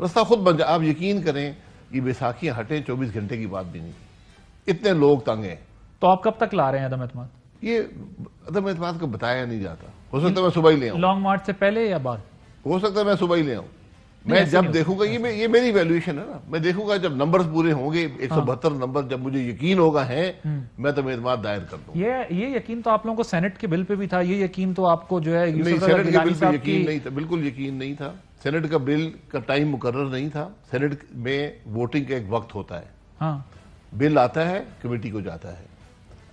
रास्ता खुद बन जाए। आप यकीन करें, ये बैसाखियां हटें 24 घंटे की बात भी नहीं, इतने लोग तंग हैं। तो आप कब तक ला रहे हैं अदम एतमाद? ये अदम एतमाद को बताया नहीं जाता। हो सकता है मैं सुबह ही ले आऊं, लॉन्ग मार्च से पहले या बाद? हो सकता है मैं सुबह ही ले आऊं। मैं जब देखूंगा, ये मेरी वैल्यूएशन है ना, मैं देखूंगा जब नंबर्स पूरे होंगे 172 नंबर, जब मुझे यकीन होगा है, मैं तो एतमाद दायर कर दूंगा। ये यकीन तो आप लोगों को सेनेट के बिल पे भी था, ये यकीन तो आपको जो है नहीं, सेनेट के बिल पे यकीन नहीं था, बिल्कुल यकीन नहीं था। सेनेट का बिल का टाइम मुकर्रर नहीं था। सेनेट में वोटिंग का एक वक्त होता है। हाँ, बिल आता है, कमेटी को जाता है।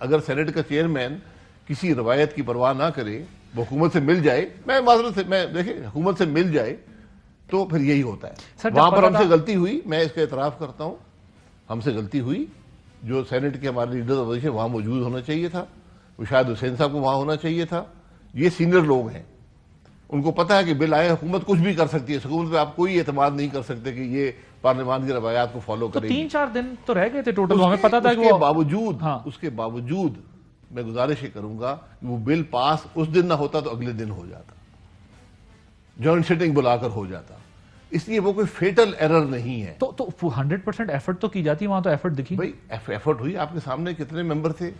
अगर सेनेट का चेयरमैन किसी रवायत की परवाह ना करे, वो हुकूमत से मिल जाए, मैं देखिए हुकूमत से मिल जाए, तो फिर यही होता है। वहां पर हमसे गलती हुई, मैं इसका एतराफ करता हूं, हमसे गलती हुई। जो सेनेट के हमारे लीडर अपोजिशन वहां मौजूद होना चाहिए था, वो शायद हुसैन साहब को वहां होना चाहिए था। ये सीनियर लोग हैं, उनको पता है कि बिल आए, हुकूमत कुछ भी कर सकती है। हुकूमत पे आप कोई एतमाद नहीं कर सकते कि ये पार्लियामान की रवायात को फॉलो करेगी। 3-4 दिन तो रह गए थे टोटल, हमें पता था कि उसके बावजूद मैं गुजारिश ये करूंगा कि वो बिल पास उस दिन ना होता तो अगले दिन हो जाता, जॉइंट सिटिंग बुलाकर हो जाता। इसलिए वो कोई फेटल एरर नहीं है। तो 100% एफर्ट तो की जाती है, वहां तो एफर्ट दिखी भाई, एफर्ट हुई। आपके सामने कितने मेंबर थे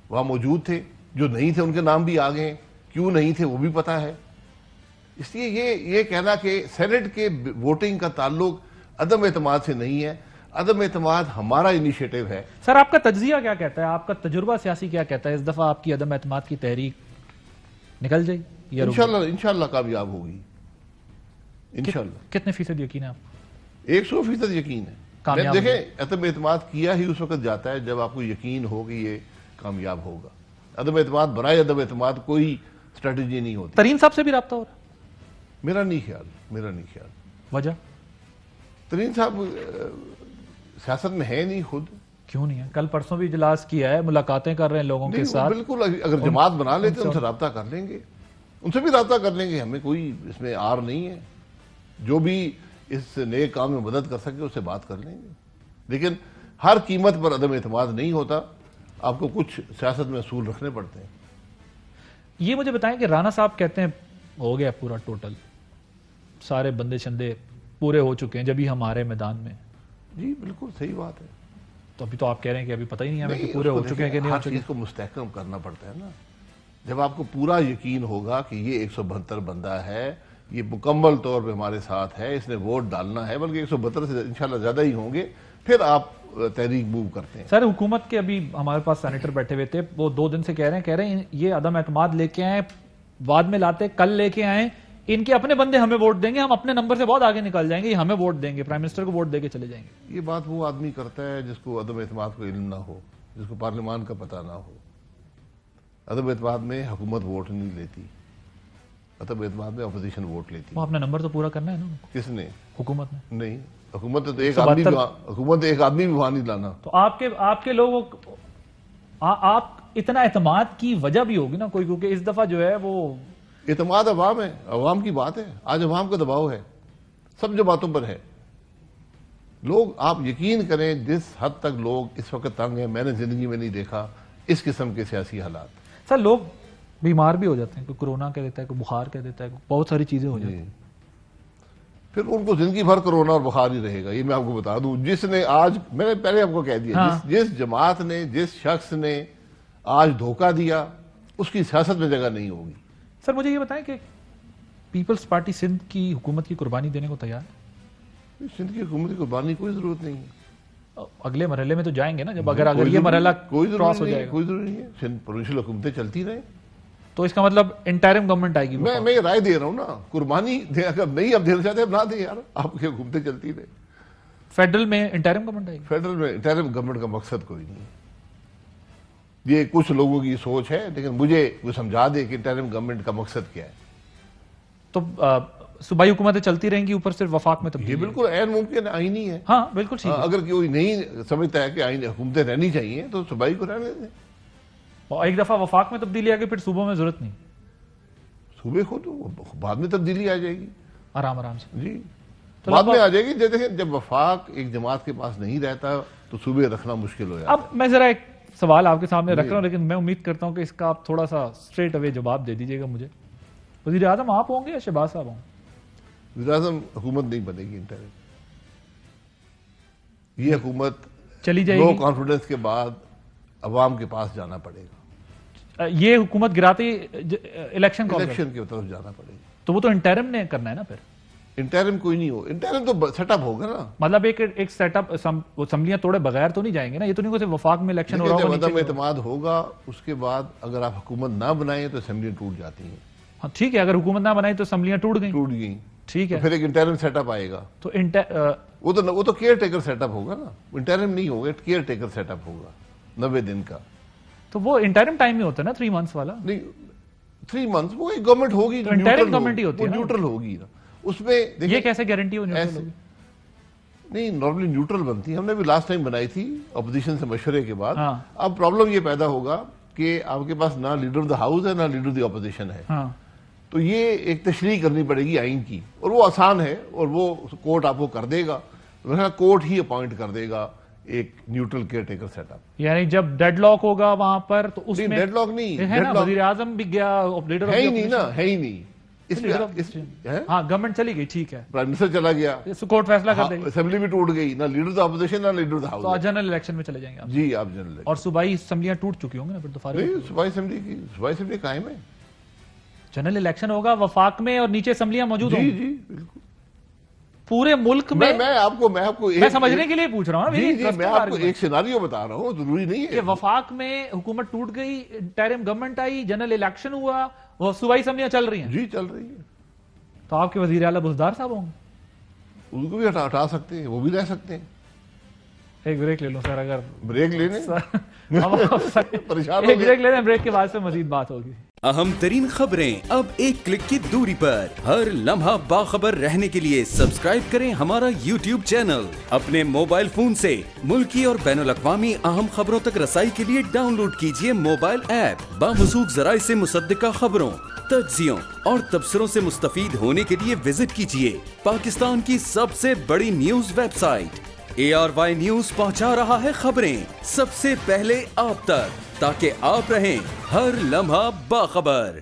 वहां मौजूद थे, जो नहीं थे उनके नाम भी आ गए, क्यों नहीं थे वो भी पता है। इसलिए ये कहना कि सेनेट के वोटिंग का ताल्लुक अदम एतमाद से नहीं है, अदम एतमाद हमारा इनिशिएटिव है। सर, आपका तज्जिया क्या कहता है, आपका तजुर्बा सियासी क्या कहता है? इस दफा आपकी अदम एतमाद की तहरीक निकल जाएगी? इंशाल्लाह कामयाब होगी, इंशाल्लाह। कितने फीसद यकीन है आपको? 100% यकीन है। देखें, अदम एतमाद किया ही उस वक्त जाता है जब आपको यकीन हो कि ये कामयाब होगा। अदम एतमाद बराए अदम एतमाद कोई स्ट्रेटेजी नहीं होती। तरीन साहब से भी रब्ता हो रहा? मेरा नहीं ख्याल। वजह? तरीन साहब सियासत में है नहीं खुद। क्यों नहीं है? कल परसों भी इजलास किया है, मुलाकातें कर रहे हैं लोगों के साथ। बिल्कुल, अगर जमात बना लेते उनसे रब्ता कर लेंगे, उनसे भी रब्ता कर लेंगे। हमें कोई इसमें आर नहीं है। जो भी इस नए काम में मदद कर सके उससे बात कर लेंगे। लेकिन हर कीमत पर अदम एतमाद नहीं होता। आपको कुछ सियासत में असूल रखने पड़ते हैं। ये मुझे बताएं कि राणा साहब कहते हैं हो गया पूरा टोटल, सारे बंदे शंदे पूरे हो चुके हैं जब ही हमारे मैदान में। जी बिल्कुल सही बात है। तो अभी तो आप कह रहे हैं कि अभी पता ही नहीं है कि पूरे हो चुके हैं कि नहीं हो चुके। इसको मुस्तहकम करना पड़ता है ना। जब आपको पूरा यकीन होगा कि ये 172 बंदा है, ये मुकम्मल तौर पे हमारे साथ है, इसने वोट डालना है, बल्कि 172 से इंशाल्लाह ज्यादा ही होंगे, फिर आप तहरीक मूव करते हैं। सर, हुकूमत के अभी हमारे पास सेनेटर बैठे हुए थे, वो 2 दिन से कह रहे हैं ये अदम एतमाद लेके आए, बाद में लाते, कल लेके आए, इनके अपने बंदे हमें वोट देंगे, हम अपने नंबर से बहुत आगे निकल जाएंगे, हमें वोट देंगे, प्राइम मिनिस्टर को वोट देके चले जाएंगे। ये बात वो आदमी करता है जिसको अदम एतमाद को इल्म ना हो, जिसको पार्लियामान का पता ना हो। अदम एतमाद में हुकूमत वोट नहीं लेती, अदम एतमाद में अपोजिशन वोट लेती। वो अपना नंबर तो पूरा करना है ना। किसने? हुकूमत ने। नहीं, हुकूमत तो एक आदमी भी वहां नहीं लाना। तो आपके लोगों आप इतना एतमाद की वजह भी होगी ना कोई, क्योंकि इस दफा जो है वो एतमाद अवाम है, अवाम की बात है। आज अवाम का दबाव है, सब जमातों पर है। लोग, आप यकीन करें जिस हद तक लोग इस वक्त तंग हैं, मैंने जिंदगी में नहीं देखा इस किस्म के सियासी हालात। सर, लोग बीमार भी हो जाते हैं, कोई कोरोना कह देता है, कोई बुखार कह देता है, बहुत सारी चीजें हो जाती हैं। फिर उनको जिंदगी भर कोरोना और बुखार ही रहेगा। ये मैं आपको बता दूं, जिसने आज, मैंने पहले आपको कह दिया, जिस जमात ने, जिस शख्स ने आज धोखा दिया, उसकी सियासत में जगह नहीं होगी। सर, मुझे ये बताएं कि पीपल्स पार्टी सिंध की हुकूमत की कुर्बानी देने को तैयार है? सिंध की हुकूमत की कुर्बानी की कोई जरूरत नहीं है। अगले मरहले में तो जाएंगे ना, जब अगर ये मरहला क्रॉस हो जाएगा। कोई जरूरी नहीं है, सिंध प्रोविंशियल हुकूमतें चलती रहे। तो इसका मतलब इंटरिम गवर्नमेंट आएगी। मैं राय दे रहा हूं ना, कुर्बानी अगर नहीं अब देना चाहते ना दे यार, आपकी हुकूमतें चलती रहे। फेडरल में इंटरिम गवर्नमेंट आएगी? फेडरल में इंटरिम गवर्नमेंट का मकसद कोई नहीं है। ये कुछ लोगों की सोच है, लेकिन मुझे वो समझा दे कि इंटरिम गवर्नमेंट का मकसद क्या है। तो सूबाई हुकूमतें चलती रहेंगी, ऊपर सिर्फ वफाक में तब्दीली? ये बिल्कुल ऐन मुमकिन आईनी है। हाँ बिल्कुल ठीक है। अगर कोई नहीं समझता है कि आईनी हुकूमतें रहनी चाहिए तो सूबाई को रहने दें। और एक दफा वफाक में तब्दीली आ गई, फिर सूबों में जरूरत नहीं, सूबे खुद बाद में तब्दीली आ जाएगी आराम से। जी, तो बाद में आ जाएगी। जब वफाक एक जमात के पास नहीं रहता तो सूबे रखना मुश्किल हो जाता है। अब मैं जरा एक सवाल आपके सामने रख रहा हूं, लेकिन मैं उम्मीद करता हूं कि इसका आप थोड़ा सा स्ट्रेट अवे जवाब दे दीजिएगा मुझे। वज़ीर आज़म आप होंगे या शहबाज साहब होंगे? वज़ीर आज़म हुकूमत नहीं बनेगी इंटरिम। ये हुकूमत चली नो जाएगी, कॉन्फिडेंस के बाद अवाम के पास जाना पड़ेगा, ये हुकूमत गिराते इलेक्शन कॉल कर, इलेक्शन की तरफ जाना पड़ेगा। तो वो तो इंटरिम ने करना है ना फिर। इंटरिम कोई नहीं हो, इंटरिम तो सेटअप होगा ना। मतलब एक सेटअप असम्बलियां तोड़े बगैर तो नहीं जाएंगे ना, ये तो नहीं कि वफाक में इलेक्शन हो रहा जब होगा, अदम एतमाद होगा उसके बाद अगर आप हुकूमत ना बनाए तो असेंबलियां टूट जाती हैं। हाँ ठीक है, अगर हुकूमत ना बनाई तो असम्बलियां टूट गई, टूट गई ठीक तो है। फिर एक इंटरिम सेटअप आएगा, तो वो तो केयर टेकर सेटअप होगा ना, इंटरिम नहीं होगा, केयर टेकर सेटअप होगा 90 दिन का। तो वो इंटरिम टाइम ही होता है ना 3 मंथ्स वाला। नहीं 3 मंथ्स वो एक गवर्नमेंट होगी, तो interim government ही होती है ना? न्यूट्रल होगी ना उसमें। ये देखिए कैसे गारंटी हो neutral ऐसे होगी? नहीं, नॉर्मली न्यूट्रल बनती है, हमने भी लास्ट टाइम बनाई थी अपोजिशन से मशवरे के बाद। हाँ। अब प्रॉब्लम ये पैदा होगा कि आपके पास ना लीडर ऑफ द हाउस है ना लीडर ऑफ द ऑपोजिशन है, हाँ तो ये एक तशरीह करनी पड़ेगी आइन की, और वो आसान है और वो कोर्ट आपको कर देगा, कोर्ट ही अपॉइंट कर देगा एक न्यूट्रल केयर टेकर सेटअप। यानी जब डेडलॉक होगा वहां पर तो उसमें डेडलॉक नहीं है ना, deadlock वजीर आजम भी गया, लीडर है ही नहीं ना, है ही नहीं लीडर ऑफ इसमें है। हाँ गवर्नमेंट चली गई, ठीक है, प्राइम मिनिस्टर चला गया, कोर्ट फैसला कर देगी, असेंबली भी टूट गई, ना लीडर ऑफ द ऑपोजिशन ना लीडर ऑफ द तो आज हाउस। जनरल इलेक्शन में चले जाएंगे आप। जी आप जनरल और सूबाई असम्बलियां टूट चुकी होंगी ना फिर तो फारिग नहीं, सुबह असेंबली कायम है। जनरल इलेक्शन होगा वफाक में और नीचे असम्बलियां मौजूद जी होंगी जी बिल्कुल। पूरे मुल्क में। मैं आपको मैं समझने के लिए पूछ रहा हूँ ना, जी मेरी जी interest मैं है आपको argument। एक सिनारियो बता रहा हूँ, जरूरी नहीं कि है। वफाक में हुकूमत टूट गई, इंटरिम गवर्नमेंट आई, जनरल इलेक्शन हुआ, वो सूबाई असम्बलियां चल रही हैं, जी चल रही है, तो आपके वजीर आला बुज़दार साहब होंगे। उनको भी हटा सकते हैं, वो भी रह सकते हैं। एक ब्रेक ले लो सर, अगर ब्रेक लेने परेशान हो एक गए। ब्रेक ले लें, ब्रेक के बाद से मजीद बात होगी। अहम तरीन खबरें अब एक क्लिक की दूरी पर, हर लम्हा बाखबर रहने के लिए सब्सक्राइब करें हमारा YouTube चैनल। अपने मोबाइल फोन से मुल्की और बैनुल-अक़वामी अहम खबरों तक रसाई के लिए डाउनलोड कीजिए मोबाइल ऐप। बामसूख ज़राए से मुसद्दिका खबरों, तज्ज़ियों और तबसरों से मुस्तफीद होने के लिए विजिट कीजिए पाकिस्तान की सबसे बड़ी न्यूज वेबसाइट। ARY न्यूज पहुंचा रहा है खबरें सबसे पहले आप तक, ताकि आप रहें हर लम्हा बाखबर।